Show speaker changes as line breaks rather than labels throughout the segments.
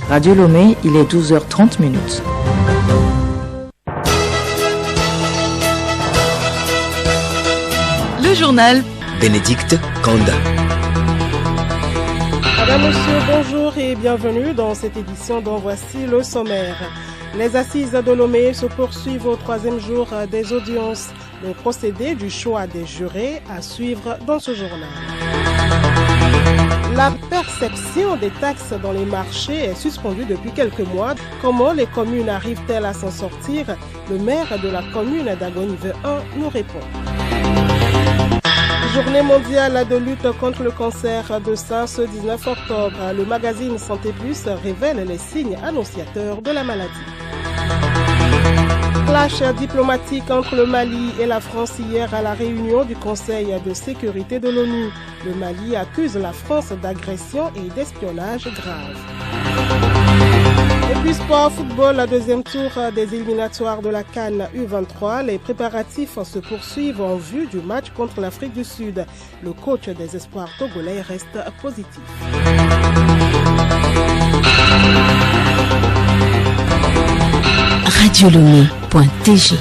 Radio Lomé, il est 12h30 minutes.
Le journal
Bénédicte Kanda.
Madame, monsieur, bonjour et bienvenue dans cette édition dont voici le sommaire. Les assises de Lomé se poursuivent au troisième jour des audiences. Le procédé du choix des jurés à suivre dans ce journal. La perception des taxes dans les marchés est suspendue depuis quelques mois. Comment les communes arrivent-elles à s'en sortir? Le maire de la commune d'Agogne-Ve 1 nous répond. Journée mondiale de lutte contre le cancer de sein ce 19 octobre. Le magazine Santé Plus révèle les signes annonciateurs de la maladie. Clash diplomatique entre le Mali et la France hier à la réunion du Conseil de sécurité de l'ONU. Le Mali accuse la France d'agression et d'espionnage grave. Et puis sport, football, la deuxième tour des éliminatoires de la CAN U23. Les préparatifs se poursuivent en vue du match contre l'Afrique du Sud. Le coach des espoirs togolais reste positif.
radiolomé.tg.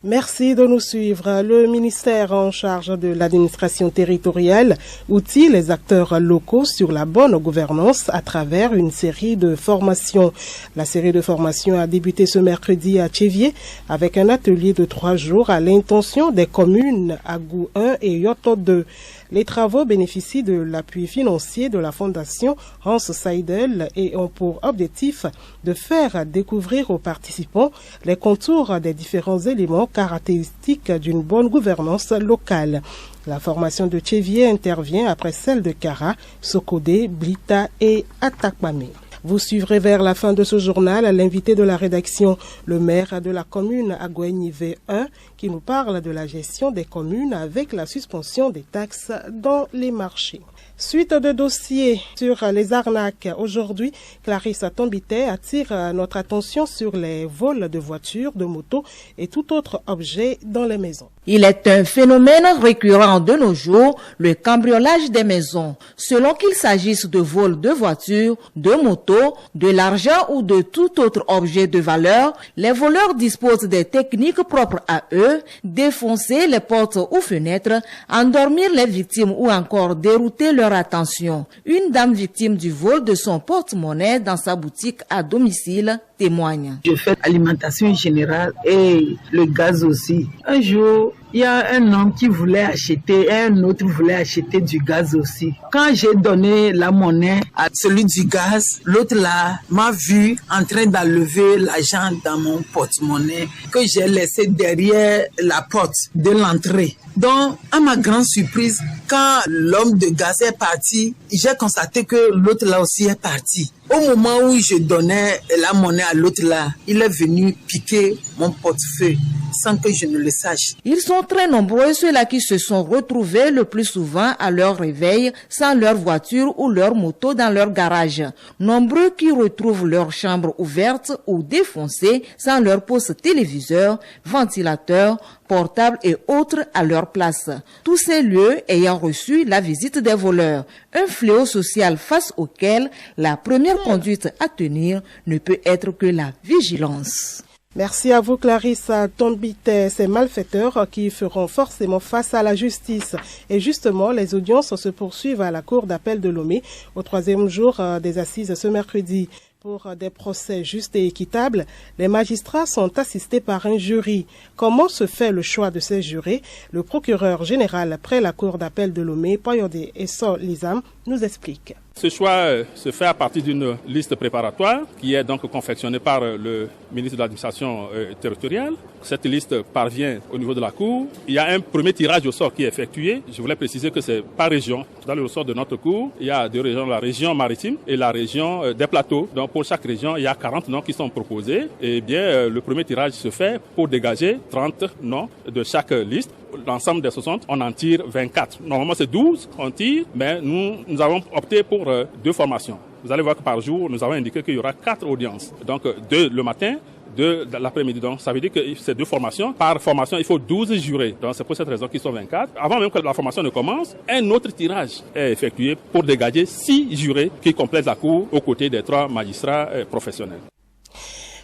Merci de nous suivre. Le ministère en charge de l'administration territoriale outille les acteurs locaux sur la bonne gouvernance à travers une série de formations. La série de formations a débuté ce mercredi à Tchévié avec un atelier de 3 jours à l'intention des communes Agou 1 et Yoto 2. Les travaux bénéficient de l'appui financier de la fondation Hans Seidel et ont pour objectif de faire découvrir aux participants les contours des différents éléments caractéristiques d'une bonne gouvernance locale. La formation de Tchévié intervient après celle de Kara, Sokodé, Blita et Atakpame. Vous suivrez vers la fin de ce journal l'invité de la rédaction, le maire de la commune Agogne-Ve 1, qui nous parle de la gestion des communes avec la suspension des taxes dans les marchés. Suite de dossiers sur les arnaques. Aujourd'hui, Clarisse Tombité attire notre attention sur les vols de voitures, de motos et tout autre objet dans les maisons.
Il est un phénomène récurrent de nos jours, le cambriolage des maisons. Selon qu'il s'agisse de vols de voitures, de motos, de l'argent ou de tout autre objet de valeur, les voleurs disposent des techniques propres à eux, défoncer les portes ou fenêtres, endormir les victimes ou encore dérouter leur attention. Une dame victime du vol de son porte-monnaie dans sa boutique à domicile témoigne.
Je fais l'alimentation générale et le gaz aussi. Un jour, il y a un homme qui voulait acheter et un autre voulait acheter du gaz aussi. Quand j'ai donné la monnaie à celui du gaz, l'autre là m'a vu en train d'enlever l'argent dans mon porte-monnaie que j'ai laissé derrière la porte de l'entrée. Donc, à ma grande surprise, quand l'homme de gaz est parti, j'ai constaté que l'autre là aussi est parti. Au moment où je donnais la monnaie à l'autre là, il est venu piquer mon portefeuille sans que je ne le sache.
Ils sont très nombreux ceux-là qui se sont retrouvés le plus souvent à leur réveil sans leur voiture ou leur moto dans leur garage. Nombreux qui retrouvent leur chambre ouverte ou défoncée sans leur poste téléviseur, ventilateur, portable et autres à leur place. Tous ces lieux ayant reçu la visite des voleurs. Un fléau social face auquel la première conduite à tenir ne peut être que la vigilance.
Merci à vous Clarisse Tombité. Ces malfaiteurs qui feront forcément face à la justice. Et justement, les audiences se poursuivent à la Cour d'appel de Lomé au troisième jour des assises ce mercredi. Pour des procès justes et équitables, les magistrats sont assistés par un jury. Comment se fait le choix de ces jurés? Le procureur général près la Cour d'appel de Lomé, Poyode et Sol Lizam, nous explique.
Ce choix se fait à partir d'une liste préparatoire qui est donc confectionnée par le ministre de l'administration territoriale. Cette liste parvient au niveau de la Cour. Il y a un premier tirage au sort qui est effectué. Je voulais préciser que c'est par région. Dans le ressort de notre Cour, il y a 2 régions, la région maritime et la région des plateaux. Donc pour chaque région, il y a 40 noms qui sont proposés. Et bien, le premier tirage se fait pour dégager 30 noms de chaque liste. L'ensemble des 60, on en tire 24. Normalement, c'est 12 qu'on tire, mais nous avons opté pour 2 formations. Vous allez voir que par jour, nous avons indiqué qu'il y aura 4 audiences. Donc 2 le matin, de l'après-midi. Donc, ça veut dire que c'est 2 formations. Par formation, il faut 12 jurés. Donc, c'est pour cette raison qu'ils sont 24. Avant même que la formation ne commence, un autre tirage est effectué pour dégager 6 jurés qui complètent la cour aux côtés des 3 magistrats professionnels.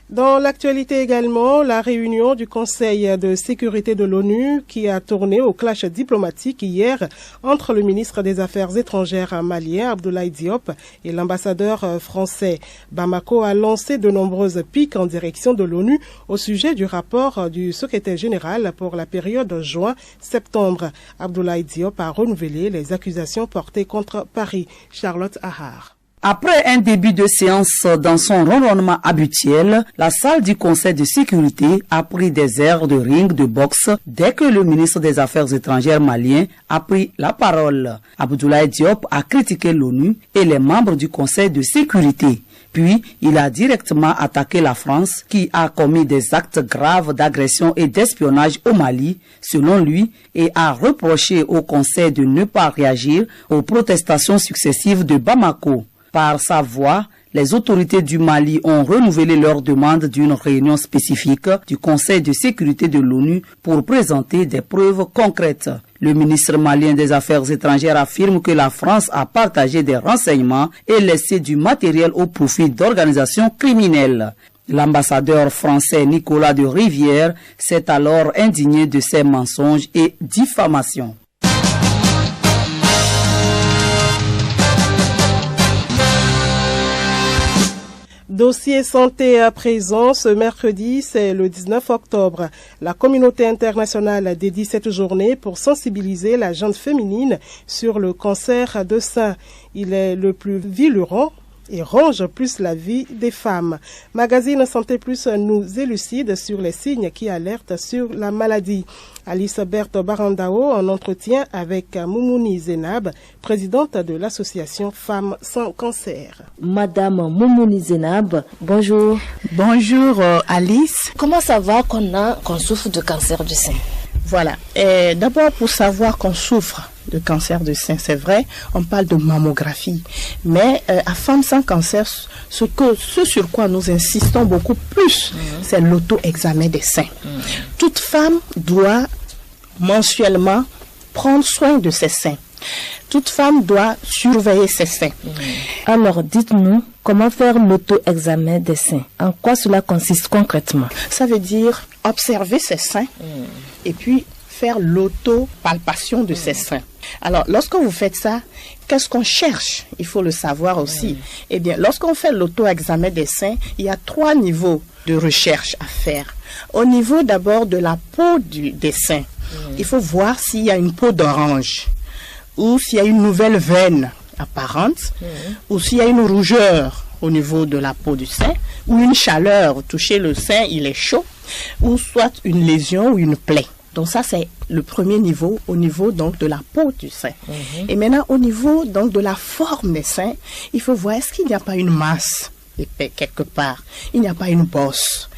Dans l'actualité également, la réunion du Conseil de sécurité de l'ONU qui a tourné au clash diplomatique hier entre le ministre des Affaires étrangères malien Abdoulaye Diop et l'ambassadeur français. Bamako a lancé de nombreuses piques en direction de l'ONU au sujet du rapport du secrétaire général pour la période juin-septembre. Abdoulaye Diop a renouvelé les accusations portées contre Paris. Charlotte Ahar.
Après un début de séance dans son ronronnement habituel, la salle du Conseil de sécurité a pris des airs de ring de boxe dès que le ministre des Affaires étrangères malien a pris la parole. Abdoulaye Diop a critiqué l'ONU et les membres du Conseil de sécurité. Puis, il a directement attaqué la France qui a commis des actes graves d'agression et d'espionnage au Mali, selon lui, et a reproché au Conseil de ne pas réagir aux protestations successives de Bamako. Par sa voix, les autorités du Mali ont renouvelé leur demande d'une réunion spécifique du Conseil de sécurité de l'ONU pour présenter des preuves concrètes. Le ministre malien des Affaires étrangères affirme que la France a partagé des renseignements et laissé du matériel au profit d'organisations criminelles. L'ambassadeur français Nicolas de Rivière s'est alors indigné de ces mensonges et diffamations.
Dossier santé à présent, ce mercredi, c'est le 19 octobre. La communauté internationale dédie cette journée pour sensibiliser la gente féminine sur le cancer de sein. Il est le plus virulent et ronge plus la vie des femmes. Magazine Santé Plus nous élucide sur les signes qui alertent sur la maladie. Alice Berthe Barandao en entretien avec Moumouni Zenab, présidente de l'association Femmes sans cancer.
Madame Moumouni Zenab, bonjour.
Bonjour Alice.
Comment savoir qu'on souffre de cancer du sein?
Voilà. D'abord, pour savoir qu'on souffre de cancer du sein, c'est vrai, on parle de mammographie. Mais à Femmes sans cancer, ce sur quoi nous insistons beaucoup plus, c'est l'auto-examen des seins. Toute femme doit mensuellement prendre soin de ses seins. Toute femme doit surveiller ses seins.
Alors, dites-nous, comment faire l'auto-examen des seins? En quoi cela consiste concrètement?
Ça veut dire observer ses seins et puis faire l'auto-palpation de ses seins. Alors, lorsque vous faites ça, qu'est-ce qu'on cherche? Il faut le savoir aussi. Eh bien, lorsqu'on fait l'auto-examen des seins, il y a 3 niveaux de recherche à faire. Au niveau d'abord de la peau des seins, il faut voir s'il y a une peau d'orange ou s'il y a une nouvelle veine apparente ou s'il y a une rougeur au niveau de la peau du sein ou une chaleur. Toucher le sein, il est chaud, ou soit une lésion ou une plaie. Donc ça, c'est le premier niveau, au niveau donc de la peau du sein. Et maintenant, au niveau donc de la forme des seins, il faut voir, est-ce qu'il n'y a pas une masse épais quelque part? Il n'y a pas une bosse?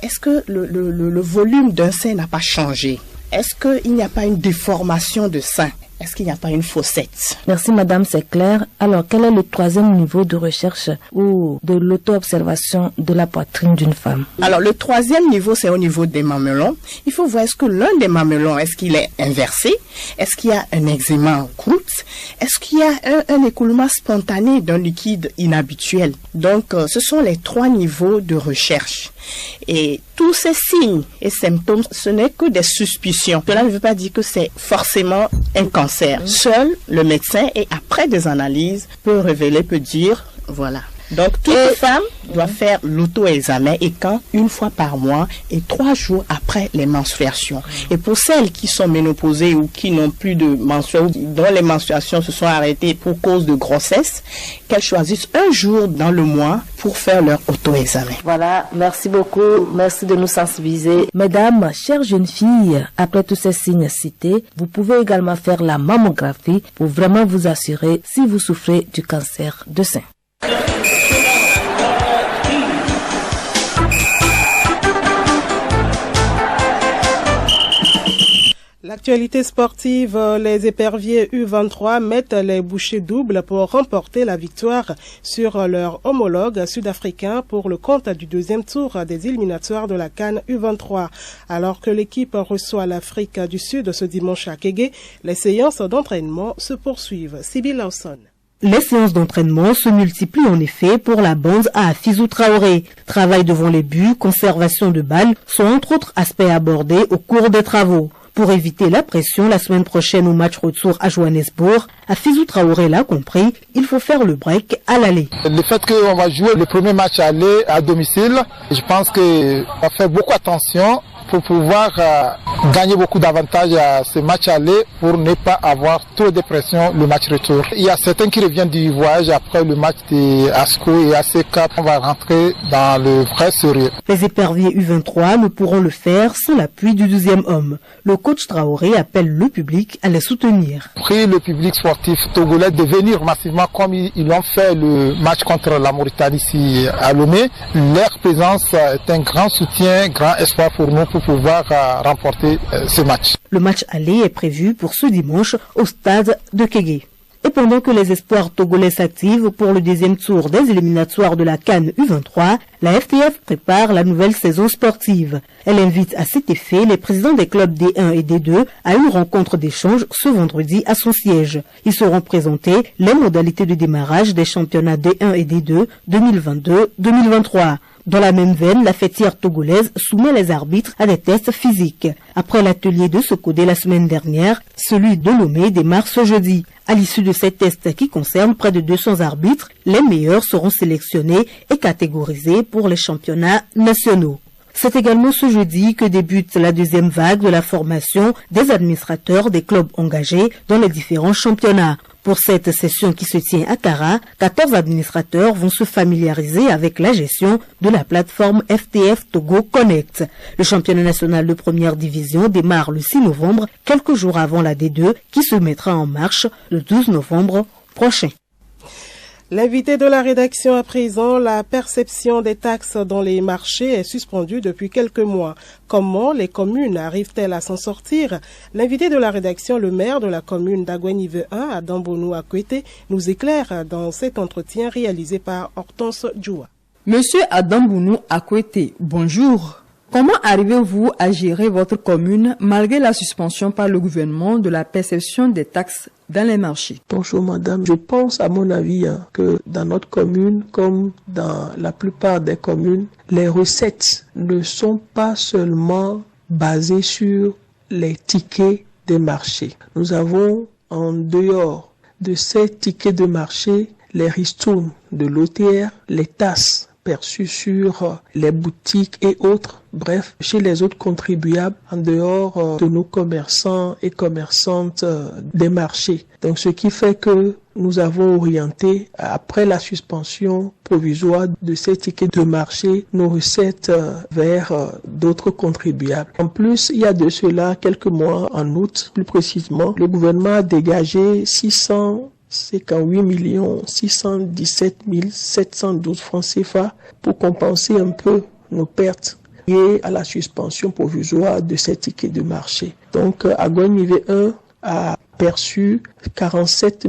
Est-ce que le volume d'un sein n'a pas changé? Est-ce qu'il n'y a pas une déformation de sein? Est-ce qu'il n'y a pas une fossette?
Merci madame, c'est clair. Alors, quel est le 3e niveau de recherche ou de l'auto-observation de la poitrine d'une femme?
Alors, le 3e niveau, c'est au niveau des mamelons. Il faut voir, est-ce que l'un des mamelons, est-ce qu'il est inversé? Est-ce qu'il y a un eczéma en croûte? Est-ce qu'il y a un écoulement spontané d'un liquide inhabituel? Donc, ce sont les 3 niveaux de recherche. Et tous ces signes et symptômes, ce n'est que des suspicions. Cela ne veut pas dire que c'est forcément un cancer. Seul le médecin, et après des analyses, peut révéler, peut dire, voilà. Donc, toute femme doit faire l'auto-examen, et quand? Une fois par mois et 3 jours après les menstruations. Et pour celles qui sont ménopausées ou qui n'ont plus de menstruation, dont les menstruations se sont arrêtées pour cause de grossesse, qu'elles choisissent un jour dans le mois pour faire leur auto-examen.
Voilà, merci beaucoup. Merci de nous sensibiliser. Mesdames, chères jeunes filles, après tous ces signes cités, vous pouvez également faire la mammographie pour vraiment vous assurer si vous souffrez du cancer de sein.
l'actualité sportive, les éperviers U23 mettent les bouchées doubles pour remporter la victoire sur leur homologue sud-africain pour le compte du deuxième tour des éliminatoires de la CAN U23. Alors que l'équipe reçoit l'Afrique du Sud ce dimanche à Kégué, les séances d'entraînement se poursuivent. Sibyl Lawson.
Les séances d'entraînement se multiplient en effet pour la bande à Afizou Traoré. Travail devant les buts, conservation de balles sont entre autres aspects abordés au cours des travaux. Pour éviter la pression la semaine prochaine au match retour à Johannesburg, Afizou Traoré l'a compris, il faut faire le break à l'aller.
Le fait qu'on va jouer le premier match à aller à domicile, je pense qu'on va faire beaucoup attention pour pouvoir gagner beaucoup d'avantages à ce match aller pour ne pas avoir trop de pression le match retour. Il y a certains qui reviennent du voyage après le match de ASCO et ACK. On va rentrer dans le vrai sérieux.
Les éperviers U23 ne pourront le faire sans l'appui du 12e homme. Le coach Traoré appelle le public à les soutenir.
Prie le public sportif togolais de venir massivement comme ils l'ont fait le match contre la Mauritanie ici à Lomé. Leur présence est un grand soutien, grand espoir pour nous pour pouvoir remporter ce match.
Le match aller est prévu pour ce dimanche au stade de Kégué. Et pendant que les espoirs togolais s'activent pour le deuxième tour des éliminatoires de la CAN U23, la FTF prépare la nouvelle saison sportive. Elle invite à cet effet les présidents des clubs D1 et D2 à une rencontre d'échange ce vendredi à son siège. Ils seront présentés les modalités de démarrage des championnats D1 et D2 2022-2023. Dans la même veine, la fêtière togolaise soumet les arbitres à des tests physiques. Après l'atelier de Socodé la semaine dernière, celui de Lomé démarre ce jeudi. À l'issue de ces tests qui concernent près de 200 arbitres, les meilleurs seront sélectionnés et catégorisés pour les championnats nationaux. C'est également ce jeudi que débute la deuxième vague de la formation des administrateurs des clubs engagés dans les différents championnats. Pour cette session qui se tient à Kara, 14 administrateurs vont se familiariser avec la gestion de la plateforme FTF Togo Connect. Le championnat national de première division démarre le 6 novembre, quelques jours avant la D2 qui se mettra en marche le 12 novembre prochain.
L'invité de la rédaction à présent, la perception des taxes dans les marchés est suspendue depuis quelques mois. Comment les communes arrivent-elles à s'en sortir? L'invité de la rédaction, le maire de la commune d'Aguenive 1 à Dambonu Akwete, nous éclaire dans cet entretien réalisé par Hortense Djoua.
Monsieur Adambounou Akwete, bonjour. Comment arrivez-vous à gérer votre commune malgré la suspension par le gouvernement de la perception des taxes dans les marchés?
Bonjour madame, je pense à mon avis que dans notre commune, comme dans la plupart des communes, les recettes ne sont pas seulement basées sur les tickets des marchés. Nous avons en dehors de ces tickets de marché les ristournes de l'OTR, les tasses perçues sur les boutiques et autres, bref, chez les autres contribuables en dehors de nos commerçants et commerçantes des marchés. Donc ce qui fait que nous avons orienté, après la suspension provisoire de ces tickets de marché, nos recettes vers d'autres contribuables. En plus, il y a de cela quelques mois, en août plus précisément, le gouvernement a dégagé 658 617 712 francs CFA pour compenser un peu nos pertes liées à la suspension provisoire de ces tickets de marché. Donc, Aguenive 1 a perçu 47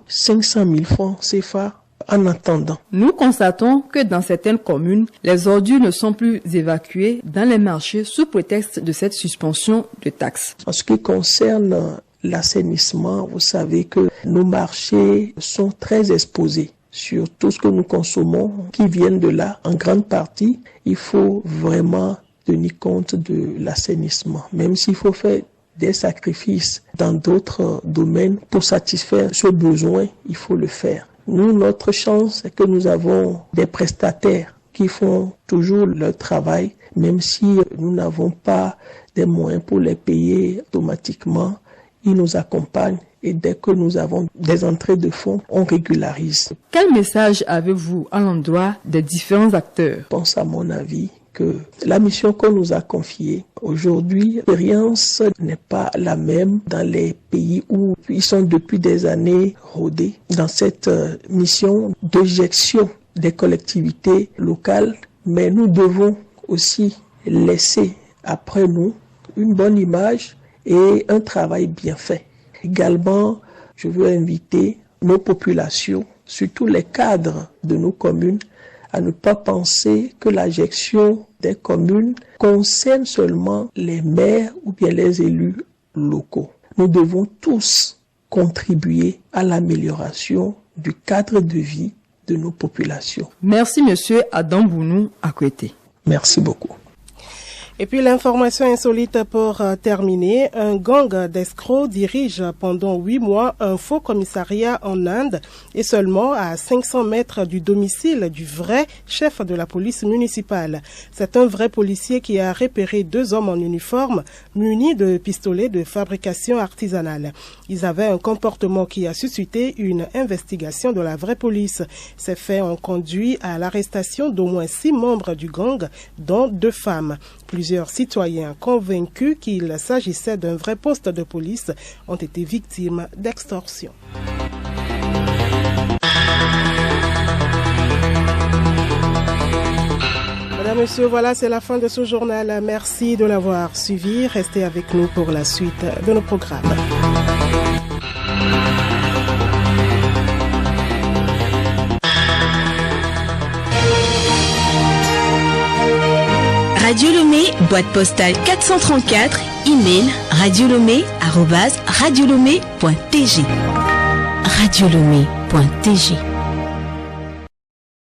500 000 francs CFA en attendant.
Nous constatons que dans certaines communes, les ordures ne sont plus évacuées dans les marchés sous prétexte de cette suspension de taxes.
En ce qui concerne l'assainissement, vous savez que nos marchés sont très exposés sur tout ce que nous consommons qui viennent de là. En grande partie, il faut vraiment tenir compte de l'assainissement, même s'il faut faire des sacrifices dans d'autres domaines pour satisfaire ce besoin, il faut le faire. Nous, notre chance, c'est que nous avons des prestataires qui font toujours leur travail, même si nous n'avons pas des moyens pour les payer automatiquement. Ils nous accompagnent et dès que nous avons des entrées de fonds, on régularise.
Quel message avez-vous à l'endroit des différents acteurs?
Je pense à mon avis que la mission qu'on nous a confiée aujourd'hui, l'expérience n'est pas la même dans les pays où ils sont depuis des années rodés dans cette mission de gestion des collectivités locales. Mais nous devons aussi laisser après nous une bonne image et un travail bien fait. Également, je veux inviter nos populations, surtout les cadres de nos communes, à ne pas penser que la gestion des communes concerne seulement les maires ou bien les élus locaux. Nous devons tous contribuer à l'amélioration du cadre de vie de nos populations.
Merci, monsieur Adam Bounou Akwete.
Merci beaucoup.
Et puis l'information insolite pour terminer, un gang d'escrocs dirige pendant 8 mois un faux commissariat en Inde et seulement à 500 mètres du domicile du vrai chef de la police municipale. C'est un vrai policier qui a repéré 2 hommes en uniforme munis de pistolets de fabrication artisanale. Ils avaient un comportement qui a suscité une investigation de la vraie police. Ces faits ont conduit à l'arrestation d'au moins 6 membres du gang, dont 2 femmes. Plusieurs citoyens convaincus qu'il s'agissait d'un vrai poste de police ont été victimes d'extorsion. Mesdames, Messieurs, voilà, c'est la fin de ce journal. Merci de l'avoir suivi. Restez avec nous pour la suite de nos programmes.
Radio Lomé, boîte postale 434, email radiolomé@radiolomé.tg. radiolomé.tg